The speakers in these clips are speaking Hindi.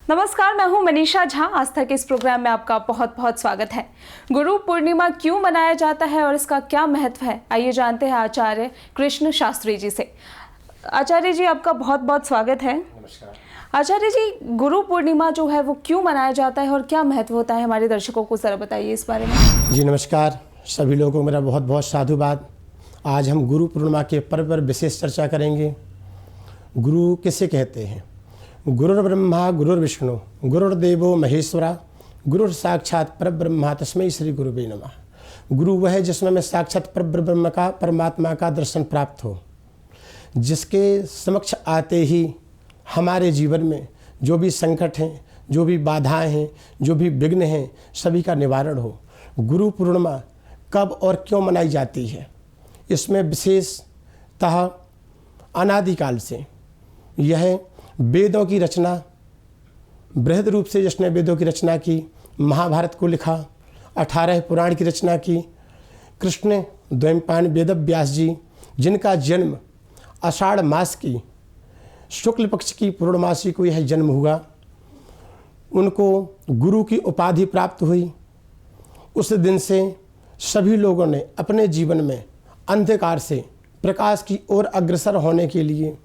नमस्कार, मैं हूं मनीषा झा। आस्था के इस प्रोग्राम में आपका बहुत बहुत स्वागत है। गुरु पूर्णिमा क्यों मनाया जाता है और इसका क्या महत्व है, आइए जानते हैं आचार्य कृष्ण शास्त्री जी से। आचार्य जी, आपका बहुत बहुत स्वागत है। नमस्कार आचार्य जी, गुरु पूर्णिमा जो है वो क्यों मनाया जाता है और क्या महत्व होता है, हमारे दर्शकों को जरा बताइए इस बारे में। जी नमस्कार, सभी लोगों को मेरा बहुत बहुत साधुवाद। आज हम गुरु पूर्णिमा के पर्व पर विशेष चर्चा करेंगे। गुरु किसे कहते हैं? गुरुर्ब्रह्मा गुरुर्विष्णु गुरुर्देवो महेश्वरा गुरुर साक्षात परब्रह्मा तस्मै श्री गुरुवे नमः। गुरु वह है जिसमें हमें साक्षात परब्रह्म का, परमात्मा का दर्शन प्राप्त हो, जिसके समक्ष आते ही हमारे जीवन में जो भी संकट हैं, जो भी बाधाएं हैं, जो भी विघ्न हैं, सभी का निवारण हो। गुरु पूर्णिमा कब और क्यों मनाई जाती है? इसमें विशेषतः अनादिकाल से यह वेदों की रचना, बृहद रूप से जिसने वेदों की रचना की, महाभारत को लिखा, 18 पुराण की रचना की, कृष्ण द्वैपायन वेदव्यास जी, जिनका जन्म आषाढ़ मास की शुक्ल पक्ष की पूर्णमासी को यह जन्म हुआ, उनको गुरु की उपाधि प्राप्त हुई। उस दिन से सभी लोगों ने अपने जीवन में अंधकार से प्रकाश की ओर अग्रसर होने के लिए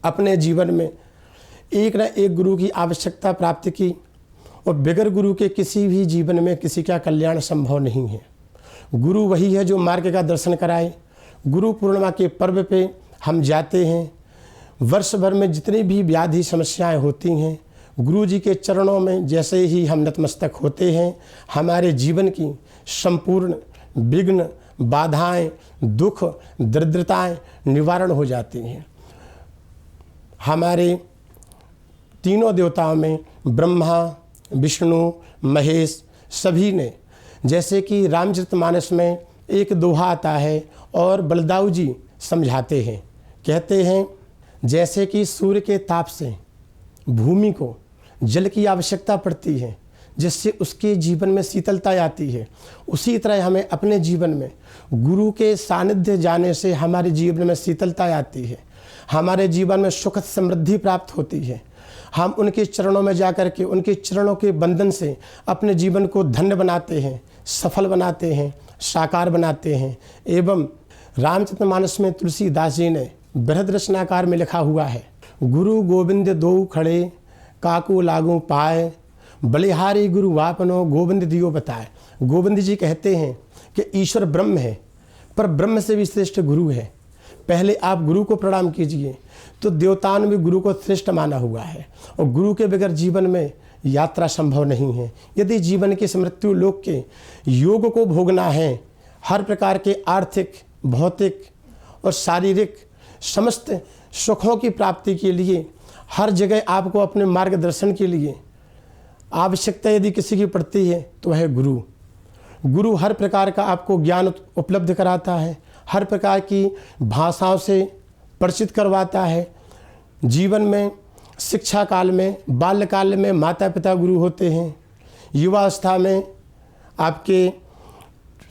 अपने जीवन में एक न एक गुरु की आवश्यकता प्राप्त की, और बगैर गुरु के किसी भी जीवन में किसी का कल्याण संभव नहीं है। गुरु वही है जो मार्ग का दर्शन कराए। गुरु पूर्णिमा के पर्व पे हम जाते हैं। वर्ष भर में जितनी भी व्याधि समस्याएं होती हैं, गुरु जी के चरणों में जैसे ही हम नतमस्तक होते हैं, हमारे जीवन की संपूर्ण विघ्न, बाधाएं, दुख, दरिद्रताएं निवारण हो जाती हैं। हमारे तीनों देवताओं में ब्रह्मा, विष्णु, महेश सभी ने, जैसे कि रामचरितमानस में एक दोहा आता है और बलदाऊ जी समझाते हैं, कहते हैं जैसे कि सूर्य के ताप से भूमि को जल की आवश्यकता पड़ती है, जिससे उसके जीवन में शीतलता आती है, उसी तरह हमें अपने जीवन में गुरु के सानिध्य जाने से हमारे जीवन में शीतलता आती है, हमारे जीवन में सुख समृद्धि प्राप्त होती है। हम उनके चरणों में जाकर के उनके चरणों के बंधन से अपने जीवन को धन्य बनाते हैं, सफल बनाते हैं, साकार बनाते हैं। एवं रामचरितमानस में तुलसीदास जी ने बृहद रचनाकार में लिखा हुआ है, गुरु गोविंद दो खड़े काकू लागू पाए, बलिहारी गुरु वापनो गोविंद दियो बताए। गोविंद जी कहते हैं कि ईश्वर ब्रह्म है, पर ब्रह्म से भी श्रेष्ठ गुरु है। पहले आप गुरु को प्रणाम कीजिए। तो देवताओं ने भी गुरु को श्रेष्ठ माना हुआ है, और गुरु के बगैर जीवन में यात्रा संभव नहीं है। यदि जीवन के मृत्यु लोक के योग को भोगना है, हर प्रकार के आर्थिक, भौतिक और शारीरिक समस्त सुखों की प्राप्ति के लिए, हर जगह आपको अपने मार्गदर्शन के लिए आवश्यकता यदि किसी की पड़ती है तो वह गुरु। गुरु हर प्रकार का आपको ज्ञान उपलब्ध कराता है, हर प्रकार की भाषाओं से परिचित करवाता है। जीवन में शिक्षा काल में, बाल्यकाल में माता पिता गुरु होते हैं, युवावस्था में आपके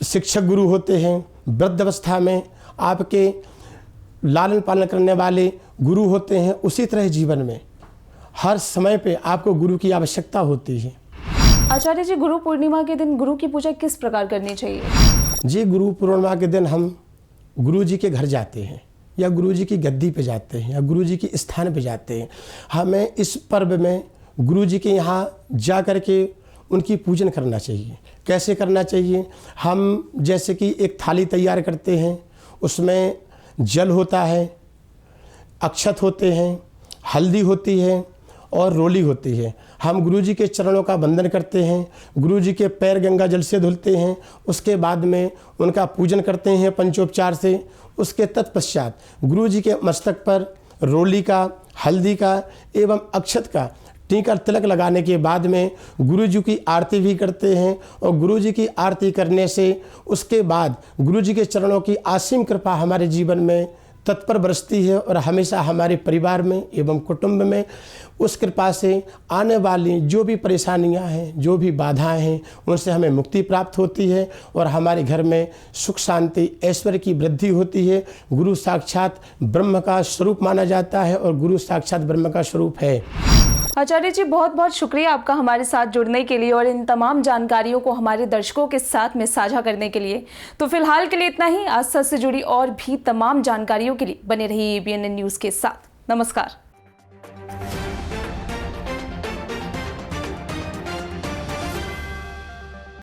शिक्षक गुरु होते हैं, वृद्धावस्था में आपके लालन पालन करने वाले गुरु होते हैं। उसी तरह जीवन में हर समय पे आपको गुरु की आवश्यकता होती है। आचार्य जी, गुरु पूर्णिमा के दिन गुरु की पूजा किस प्रकार करनी चाहिए? जी, गुरु पूर्णिमा के दिन हम गुरु जी के घर जाते हैं, या गुरु जी की गद्दी पे जाते हैं, या गुरु जी के स्थान पे जाते हैं। हमें इस पर्व में गुरु जी के यहाँ जा कर के उनकी पूजन करना चाहिए। कैसे करना चाहिए? हम जैसे कि एक थाली तैयार करते हैं, उसमें जल होता है, अक्षत होते हैं, हल्दी होती है और रोली होती है। हम गुरु जी के चरणों का वंदन करते हैं, गुरु जी के पैर गंगा जल से धुलते हैं, उसके बाद में उनका पूजन करते हैं पंचोपचार से। उसके तत्पश्चात गुरु जी के मस्तक पर रोली का, हल्दी का एवं अक्षत का टीका तिलक लगाने के बाद में गुरु जी की आरती भी करते हैं, और गुरु जी की आरती करने से उसके बाद गुरु जी के चरणों की असीम कृपा हमारे जीवन में तत्पर बरसती है, और हमेशा हमारे परिवार में एवं कुटुंब में उस कृपा से आने वाली जो भी परेशानियां हैं, जो भी बाधाएं हैं, उनसे हमें मुक्ति प्राप्त होती है, और हमारे घर में सुख शांति ऐश्वर्य की वृद्धि होती है। गुरु साक्षात ब्रह्म का स्वरूप माना जाता है, और गुरु साक्षात ब्रह्म का स्वरूप है। आचार्य जी, बहुत बहुत शुक्रिया आपका हमारे साथ जुड़ने के लिए और इन तमाम जानकारियों को हमारे दर्शकों के साथ में साझा करने के लिए। तो फिलहाल के लिए इतना ही। आस्था से जुड़ी और भी तमाम जानकारियों के लिए बने रहिए ABN न्यूज़ के साथ। नमस्कार।